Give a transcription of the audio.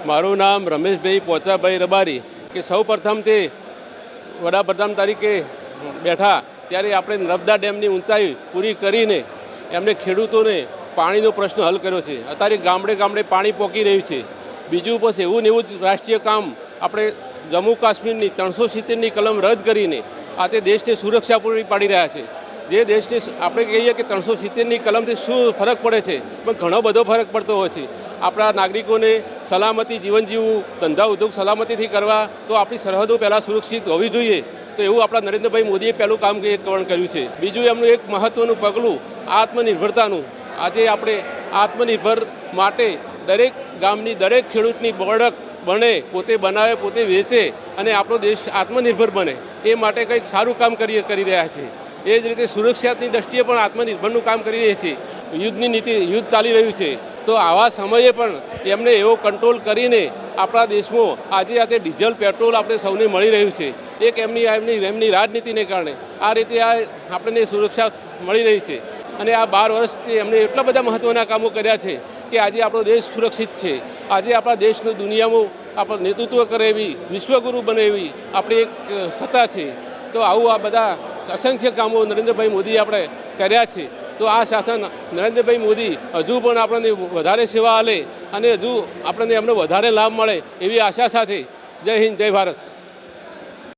મારું નામ રમેશભાઈ પોચાભાઈ રબારી કે સૌ પ્રથમ તે વડાપ્રધાન તરીકે બેઠા ત્યારે આપણે નર્મદા ડેમની ઊંચાઈ પૂરી કરીને એમને ખેડૂતોને પાણીનો પ્રશ્ન હલ કર્યો છે। અત્યારે ગામડે ગામડે પાણી પહોંચી રહ્યું છે। બીજું બસ એવું ને એવું જ રાષ્ટ્રીય કામ આપણે જમ્મુ કાશ્મીરની 370ની કલમ રદ કરીને આ તે દેશને સુરક્ષા પૂરી પાડી રહ્યા છે। જે દેશને આપણે કહીએ કે 370ની કલમથી શું ફરક પડે છે, પણ ઘણો બધો ફરક પડતો હોય છે। આપણા નાગરિકોને સલામતી જીવન જીવવું, ધંધા ઉદ્યોગ સલામતીથી કરવા તો આપણી સરહદો પહેલાં સુરક્ષિત હોવી જોઈએ। તો એવું આપણા નરેન્દ્રભાઈ મોદીએ પહેલું કામ કર્યું છે। બીજું એમનું એક મહત્ત્વનું પગલું આત્મનિર્ભરતાનું। આજે આપણે આત્મનિર્ભર માટે દરેક ગામની દરેક ખેડૂતની બળક બને, પોતે બનાવે, પોતે વેચે અને આપણો દેશ આત્મનિર્ભર બને એ માટે કંઈક સારું કામ કરી રહ્યા છે। એ જ રીતે સુરક્ષાની દ્રષ્ટિએ પણ આત્મનિર્ભરનું કામ કરી રહી છે। યુદ્ધની નીતિ યુદ્ધ ચાલી રહ્યું છે, તો આવા સમયે પણ એમને એવો કંટ્રોલ કરીને આપણા દેશમાં આજે આ ડીઝલ પેટ્રોલ આપણે સૌને મળી રહ્યું છે। એક એમની રાજનીતિને કારણે આ રીતે આપણને સુરક્ષા મળી રહી છે। અને આ 12 વર્ષથી એમણે એટલા બધા મહત્ત્વના કામો કર્યા છે કે આજે આપણો દેશ સુરક્ષિત છે। આજે આપણા દેશનું દુનિયામાં આપણે નેતૃત્વ કરે એવી, વિશ્વગુરુ બને એવી આપણી એક સત્તા છે। તો આવું આ બધા અસંખ્ય કામો નરેન્દ્રભાઈ મોદીએ આપણે કર્યા છે। તો આ શાસન નરેન્દ્રભાઈ મોદી હજુ પણ આપણને વધારે સેવા આલે અને હજુ આપણને એમને વધારે લાભ મળે એવી આશા સાથે જય હિન્દ, જય ભારત।